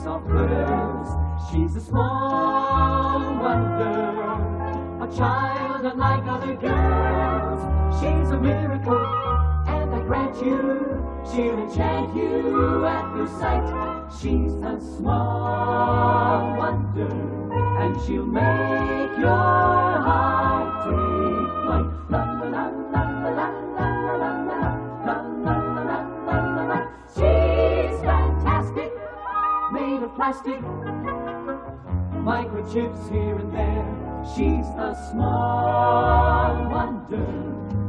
soft curves. She's a small wonder, a child unlike other girls. She's a miracle, and I grant you, she'll enchant you at first sight. She's a small wonder, and she'll make your heart take flight. La la la la la la la la la la la la la. She's fantastic, made of plastic, microchips here and there. She's a small wonder,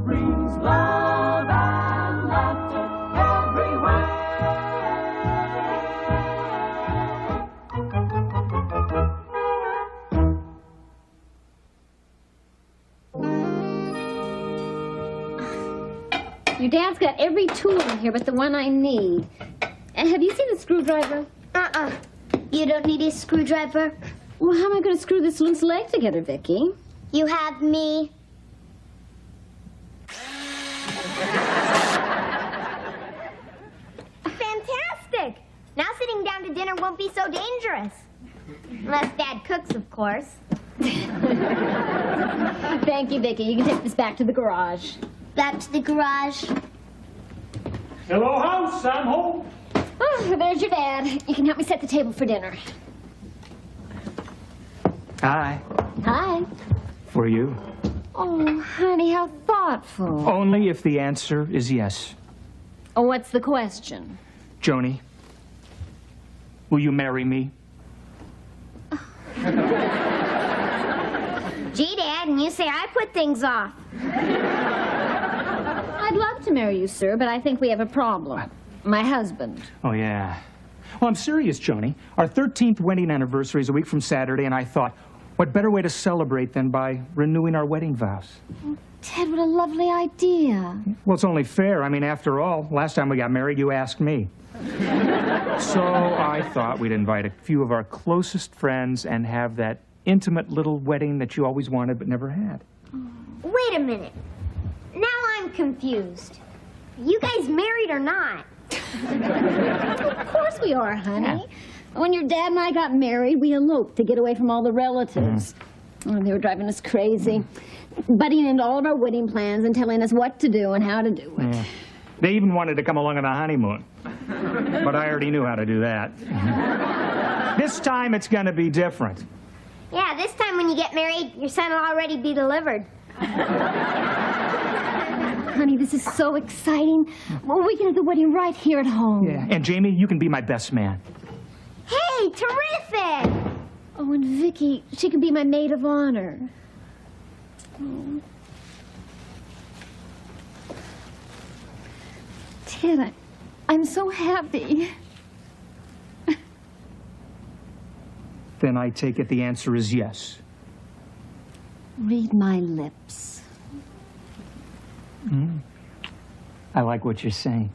brings love and laughter everywhere. Your dad's got every tool in here but the one I need. Have you seen the screwdriver? You don't need a screwdriver? Well, how am I going to screw this loose leg together, Vicky? You have me. Fantastic! Now sitting down to dinner won't be so dangerous. Unless Dad cooks, of course. Thank you, Vicky. You can take this back to the garage. Back to the garage. Hello, house. I'm home. Oh, there's your dad. You can help me set the table for dinner. Hi. Hi. For you. Oh, honey, how thoughtful. Only if the answer is yes. Oh, what's the question? Joni, will you marry me? Gee, Dad, and you say I put things off. I'd love to marry you, sir, but I think we have a problem. My husband. Oh, yeah. Well, I'm serious, Joni. Our 13th wedding anniversary is a week from Saturday, and I thought, what better way to celebrate than by renewing our wedding vows? Ted, what a lovely idea. Well, it's only fair. I mean, after all, last time we got married, you asked me. So I thought we'd invite a few of our closest friends and have that intimate little wedding that you always wanted but never had. Wait a minute. Now I'm confused. You guys married or not? Of course we are, honey. Yeah. When your dad and I got married, we eloped to get away from all the relatives. Oh, they were driving us crazy, butting into all of our wedding plans and telling us what to do and how to do it. Yeah. They even wanted to come along on the honeymoon, but I already knew how to do that. This time it's going to be different. Yeah, this time when you get married, your son will already be delivered. Honey, this is so exciting. Well, we can have the wedding right here at home. Yeah, and Jamie, you can be my best man. Hey, terrific! Oh, and Vicky, she can be my maid of honor. Oh. Ted, I'm so happy. Then I take it the answer is yes. Read my lips. I like what you're saying.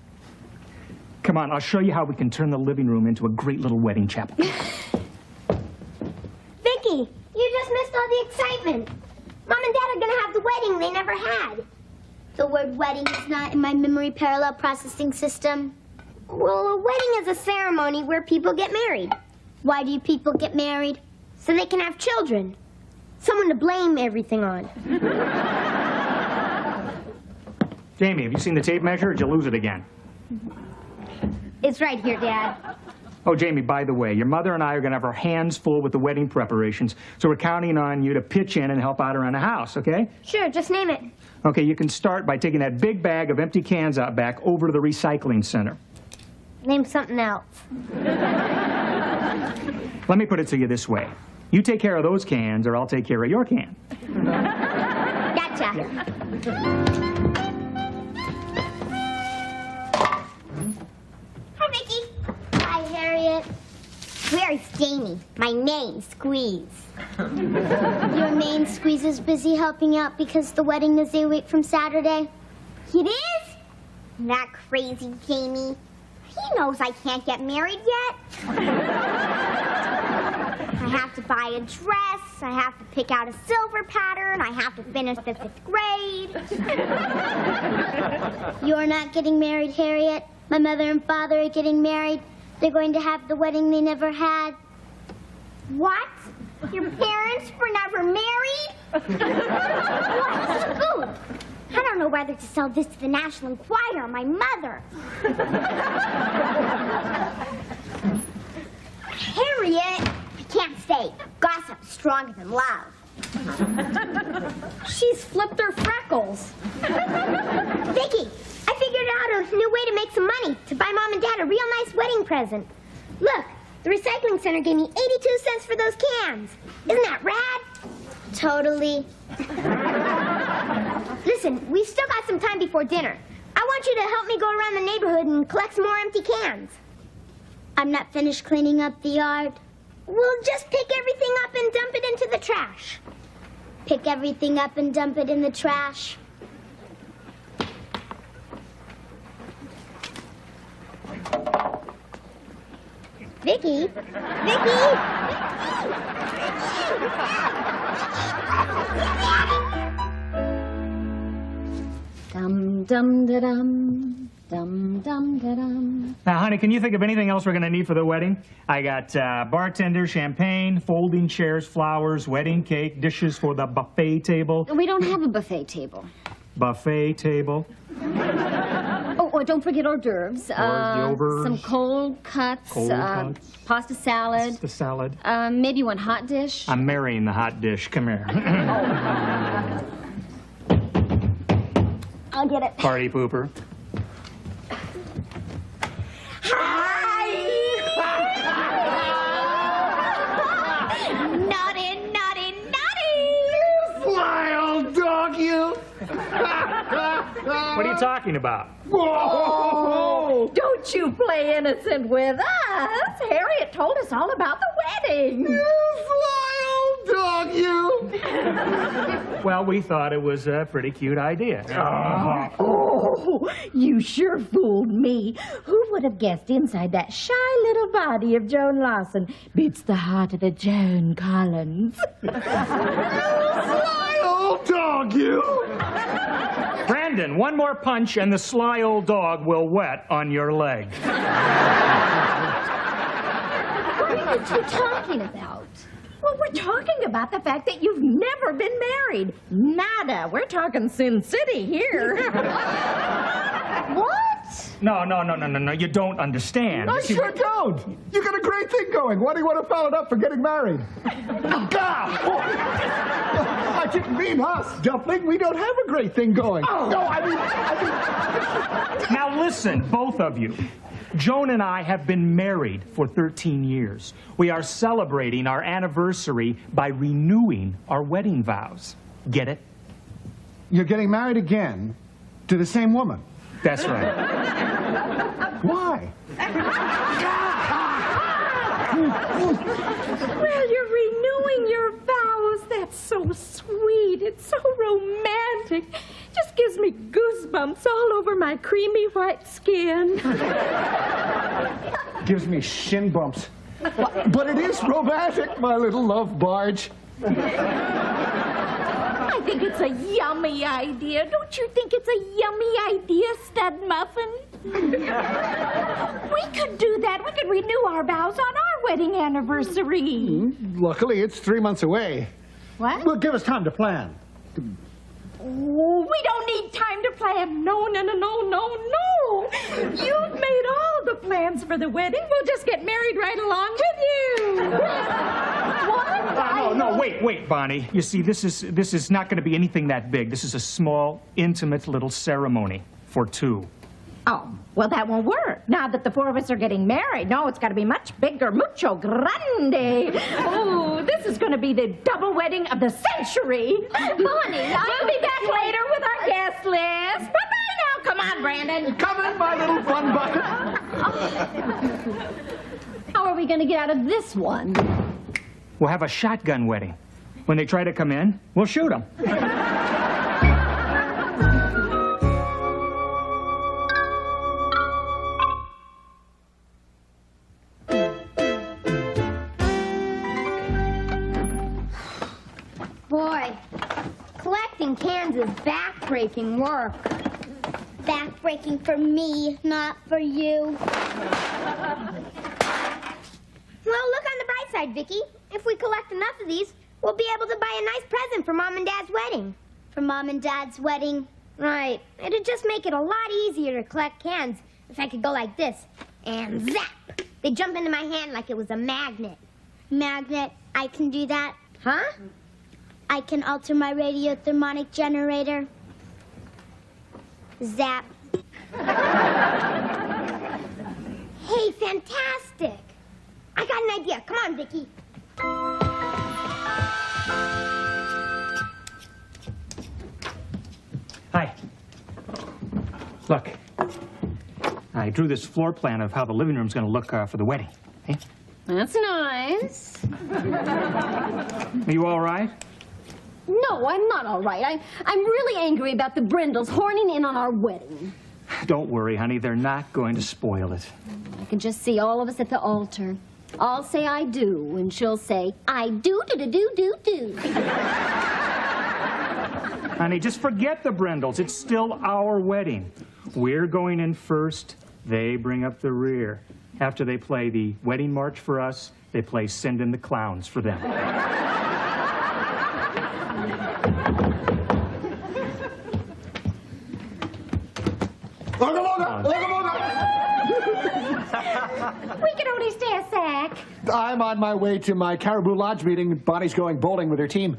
Come on, I'll show you how we can turn the living room into a great little wedding chapel. Vicky, you just missed all the excitement. Mom and Dad are going to have the wedding they never had. The word wedding is not in my memory parallel processing system. Well, a wedding is a ceremony where people get married. Why do people get married? So they can have children. Someone to blame everything on. Jamie, have you seen the tape measure, or did you lose it again? It's right here, Dad. Oh, Jamie, by the way, your mother and I are going to have our hands full with the wedding preparations, so we're counting on you to pitch in and help out around the house, okay? Sure, just name it. Okay, you can start by taking that big bag of empty cans out back over to the recycling center. Name something else. Let me put it to you this way. You take care of those cans, or I'll take care of your can. Gotcha. Yeah. Hi, Vicky. Hi, Harriet. Where's Jamie? My main squeeze. Your main squeeze is busy helping out because the wedding is a week from Saturday. It is? That crazy Jamie. He knows I can't get married yet. I have to buy a dress, I have to pick out a silver pattern, I have to finish the 5th grade. You're not getting married, Harriet. My mother and father are getting married. They're going to have the wedding they never had. What? Your parents were never married? What's the scoop? I don't know whether to sell this to the National Enquirer or my mother. Harriet, I can't stay. Gossip's stronger than love. She's flipped her freckles. Vicky, I figured out a new way to make some money to buy Mom and Dad a real nice wedding present. Look, the recycling center gave me 82 cents for those cans. Isn't that rad? Totally. Listen, we've still got some time before dinner. I want you to help me go around the neighborhood and collect some more empty cans. I'm not finished cleaning up the yard. We'll just pick everything up and dump it into the trash. Pick everything up and dump it in the trash. Vicky? Vicky! Dum dum da dum. Dum dum da dum. Now, honey, can you think of anything else we're going to need for the wedding? I got bartender, champagne, folding chairs, flowers, wedding cake, dishes for the buffet table. We don't have a buffet table. Buffet table. Oh, don't forget hors d'oeuvres. D'oeuvres. Some cold cuts. Cold cuts. Pasta salad. The salad. Maybe one hot dish. I'm marrying the hot dish. Come here. I'll get it. Party pooper. Naughty, naughty, naughty! Sly old dog, you! What are you talking about? Whoa! Don't you play innocent with us. Harriet told us all about the wedding. Sly old dog, you! Well, we thought it was a pretty cute idea. Oh, you sure fooled me. Who would have guessed inside that shy little body of Joan Lawson beats the heart of the Joan Collins? Sly old dog, you! Brandon, one more punch and the sly old dog will wet on your leg. What are you two talking about? Well, we're talking about the fact that you've never been married. Nada. We're talking Sin City here. What? No, you don't understand. I See, sure don't! You got a great thing going. Why do you want to foul it up for getting married? God! I didn't mean us, Dumpling. We don't have a great thing going. Oh. No, I mean... Now listen, both of you. Joan and I have been married for 13 years. We are celebrating our anniversary by renewing our wedding vows. Get it? You're getting married again to the same woman. That's right. Why? Well, you're renewing your vows. That's so sweet. It's so romantic. Just gives me goosebumps all over my creamy white skin. Gives me shin bumps. But it is romantic, my little love barge. I think it's a yummy idea. Don't you think it's a yummy idea, Stud Muffin? We could do that. We could renew our vows on our wedding anniversary. Luckily, it's 3 months away. What? Well, give us time to plan. Oh, we don't need time to plan. No. You've made all the plans for the wedding. We'll just get married right along with you. What? No, wait, Bonnie. You see, this is not going to be anything that big. This is a small, intimate little ceremony for two. Oh, well, that won't work. Now that the four of us are getting married, no, it's got to be much bigger, mucho grande. Oh, this is going to be the double wedding of the century. Bonnie, We'll be back later with our guest list. Bye-bye now. Come on, Brandon. Come in, my little fun bucket. How are we going to get out of this one? We'll have a shotgun wedding. When they try to come in, we'll shoot them. Boy, collecting cans is back-breaking work. Back-breaking for me, not for you. right, Vicky. If we collect enough of these, we'll be able to buy a nice present for Mom and Dad's wedding. For Mom and Dad's wedding? Right. It'd just make it a lot easier to collect cans if I could go like this. And zap! They jump into my hand like it was a magnet. Magnet? I can do that? Huh? I can alter my radiothermonic generator. Zap. Hey, fantastic! I got an idea. Come on, Vicky. Hi. Look, I drew this floor plan of how the living room's going to look for the wedding. Hey? That's nice. Are you all right? No, I'm not all right. I'm really angry about the Brindles horning in on our wedding. Don't worry, honey. They're not going to spoil it. I can just see all of us at the altar. I'll say I do, and she'll say, I do. Honey, just forget the Brindles. It's still our wedding. We're going in first. They bring up the rear. After they play the wedding march for us, they play Send in the Clowns for them. We can only stay a sec. I'm on my way to my Caribou Lodge meeting. Bonnie's going bowling with her team.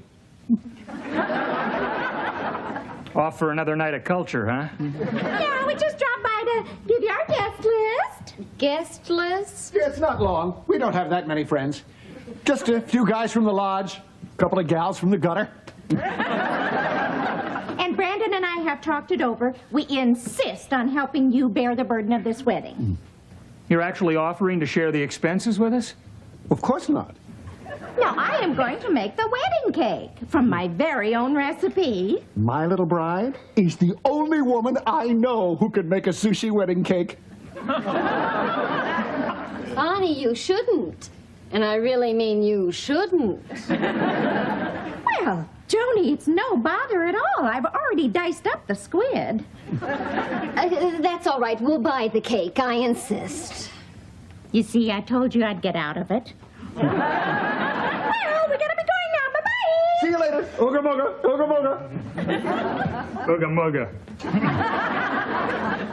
Off for another night of culture, huh? Yeah, we just dropped by to give you our guest list. Guest list? Yeah, it's not long. We don't have that many friends. Just a few guys from the lodge, a couple of gals from the gutter. And Brandon and I have talked it over. We insist on helping you bear the burden of this wedding. You're actually offering to share the expenses with us? Of course not. Now, I am going to make the wedding cake from my very own recipe. My little bride is the only woman I know who could make a sushi wedding cake. Bonnie, you shouldn't. And I really mean you shouldn't. Well, Joni, it's no bother at all. I've already diced up the squid. That's all right. We'll buy the cake. I insist. You see, I told you I'd get out of it. Well, we gotta be going now. Bye-bye. See you later. Ooga mooga, ooga mooga. Ooga mooga.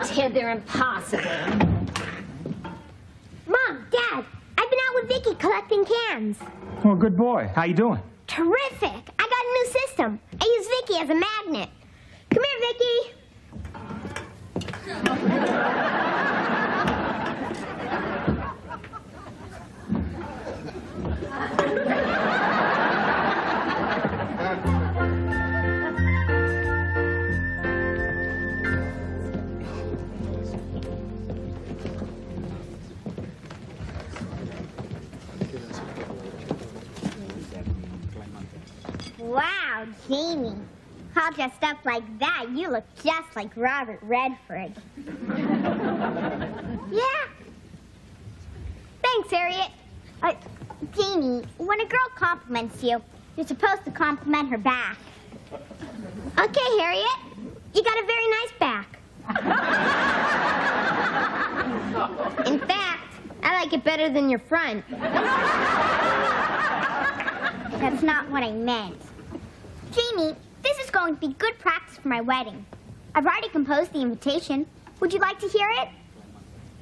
Ted, they're impossible. Mom, Dad, I've been out with Vicky collecting cans. Oh, good boy. How you doing? Terrific. I got a new system. I use Vicky as a magnet. Come here, Vicky. Wow, Jamie. All dressed up like that, you look just like Robert Redford. Yeah. Thanks, Harriet. Jamie, when a girl compliments you, you're supposed to compliment her back. Okay, Harriet. You got a very nice back. In fact, I like it better than your front. That's not what I meant. Jamie, this is going to be good practice for my wedding. I've already composed the invitation. Would you like to hear it?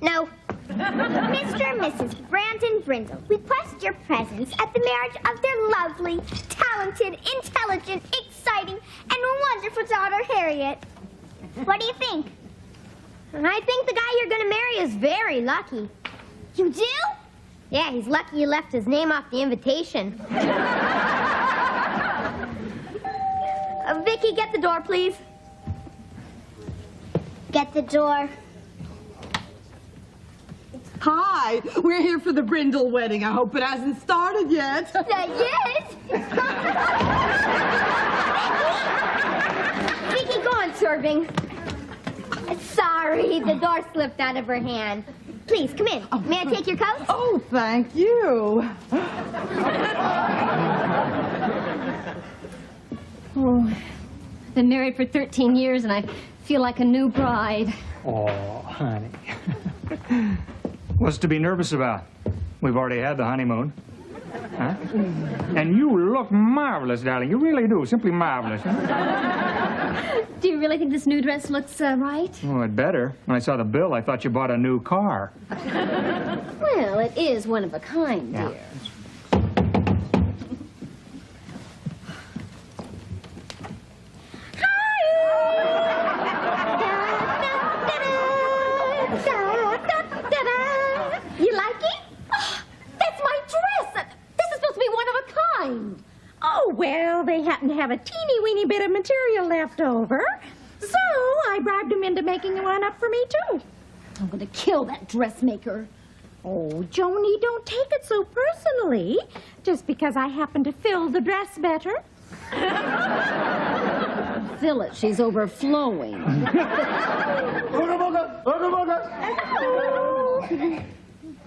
No. Mr. and Mrs. Brandon Brindle request your presence at the marriage of their lovely, talented, intelligent, exciting, and wonderful daughter, Harriet. What do you think? I think the guy you're going to marry is very lucky. You do? Yeah, he's lucky you left his name off the invitation. Vicky, get the door, please. Get the door. Hi, we're here for the Brindle wedding. I hope it hasn't started yet. Not yet. Vicky, go on serving. Sorry, the door slipped out of her hand. Please, come in. May I take your coat? Oh, thank you. Oh, I've been married for 13 years, and I feel like a new bride. Oh, honey. What's to be nervous about? We've already had the honeymoon. Huh? And you look marvelous, darling. You really do. Simply marvelous. Huh? Do you really think this new dress looks right? Oh, it better. When I saw the bill, I thought you bought a new car. Well, it is one of a kind, Yeah. dear. You like it? Oh, that's my dress. This is supposed to be one of a kind. Oh, well, they happen to have a teeny-weeny bit of material left over. So I bribed them into making one up for me, too. I'm going to kill that dressmaker. Oh, Joni, don't take it so personally. Just because I happen to fill the dress better. Fill it. She's overflowing. Ooga booga, ooga booga.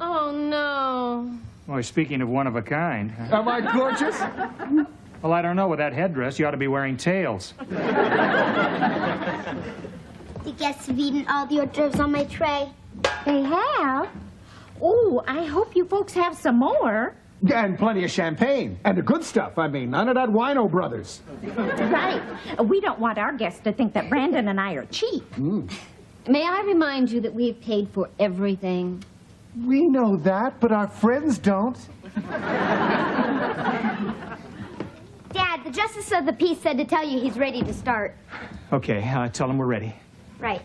Oh, no. Boy, speaking of one of a kind. Am I gorgeous? Well, I don't know. With that headdress, you ought to be wearing tails. The guests have eaten all the hors d'oeuvres on my tray. They have? Oh, I hope you folks have some more. And plenty of champagne. And the good stuff, I mean. None of that Wino Brothers. Right. We don't want our guests to think that Brandon and I are cheap. May I remind you that we've paid for everything? We know that, but our friends don't. Dad, the justice of the peace said to tell you he's ready to start. Okay, tell him we're ready. Right.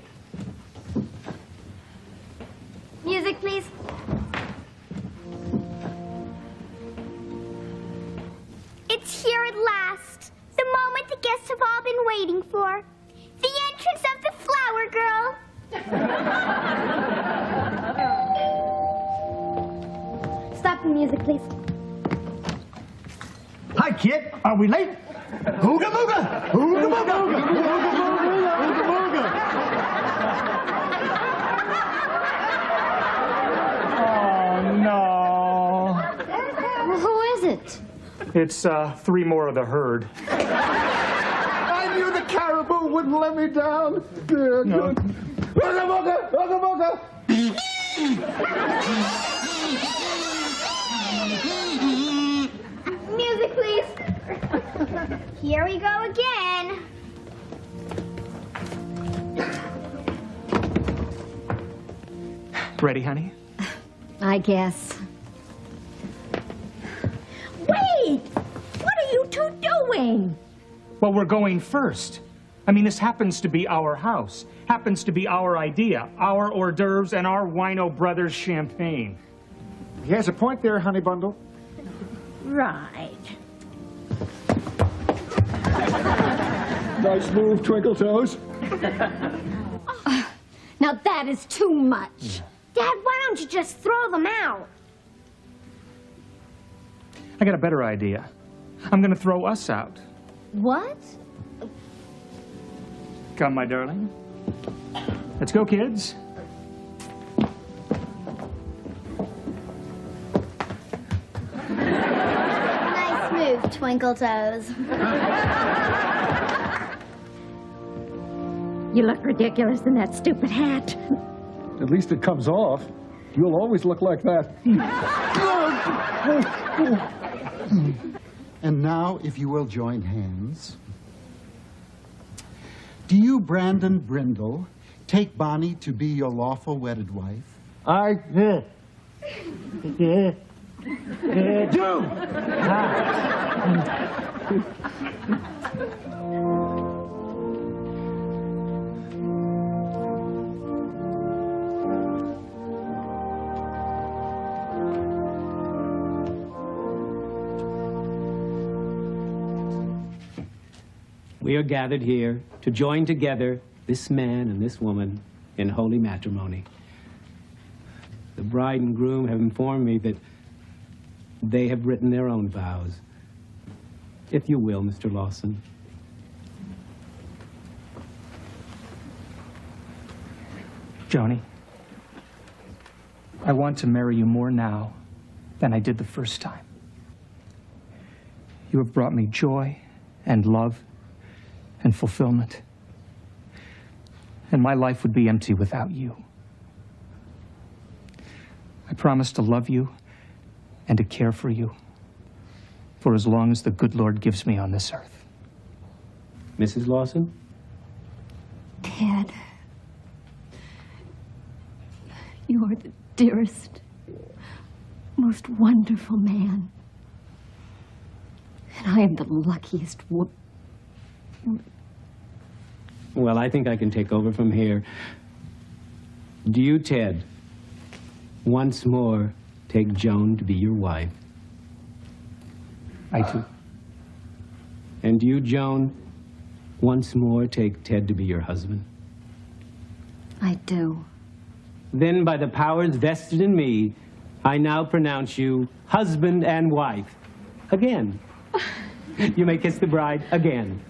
Music, please. It's here at last. The moment the guests have all been waiting for. The entrance of the flower girl. Stop the music, please. Hi, kid. Are we late? Ooga booga! Ooga booga! Ooga booga! Ooga booga! Oh, no. Well, who is it? It's three more of the herd. I knew the caribou wouldn't let me down. Good. No. Ooga booga! Ooga booga! Music, please. Here we go again. Ready, honey? I guess. Wait! What are you two doing? Well, we're going first. I mean, this happens to be our house. Happens to be our idea. Our hors d'oeuvres and our Wino Brothers champagne. He has a point there, honey bundle. Right. Nice move, Twinkle Toes. Now that is too much. Dad, why don't you just throw them out? I got a better idea. I'm going to throw us out. What? Come, my darling. Let's go, kids. Nice move, Twinkle Toes. You look ridiculous in that stupid hat. At least it comes off. You'll always look like that. And now, if you will join hands. Do you, Brandon Brindle, take Bonnie to be your lawful wedded wife? I do. We are gathered here to join together this man and this woman in holy matrimony. The bride and groom have informed me that they have written their own vows. If you will, Mr. Lawson. Joni, I want to marry you more now than I did the first time. You have brought me joy and love and fulfillment. And my life would be empty without you. I promise to love you and to care for you for as long as the good Lord gives me on this earth. Mrs. Lawson? Ted, you are the dearest, most wonderful man. And I am the luckiest Well, I think I can take over from here. Do you, Ted, once more take Joan to be your wife? I do. And do you, Joan, once more take Ted to be your husband? I do. Then, by the powers vested in me, I now pronounce you husband and wife. Again. You may kiss the bride again.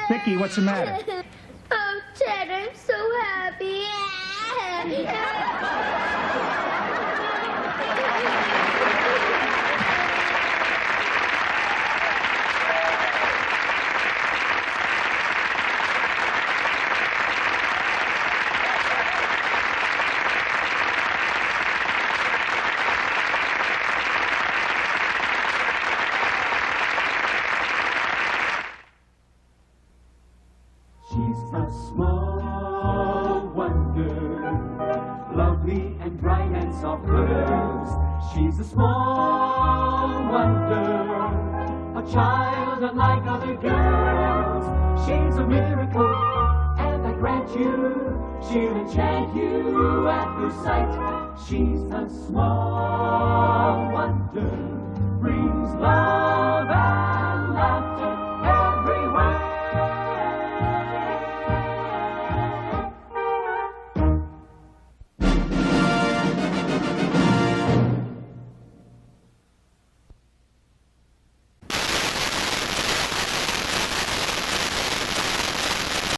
Vicky, what's the matter? Oh, Ted, I'm so happy. She's a small wonder, lovely and bright and soft curves. She's a small wonder, a child unlike other girls. She's a miracle, and I grant you, she'll enchant you at first sight. She's a small wonder.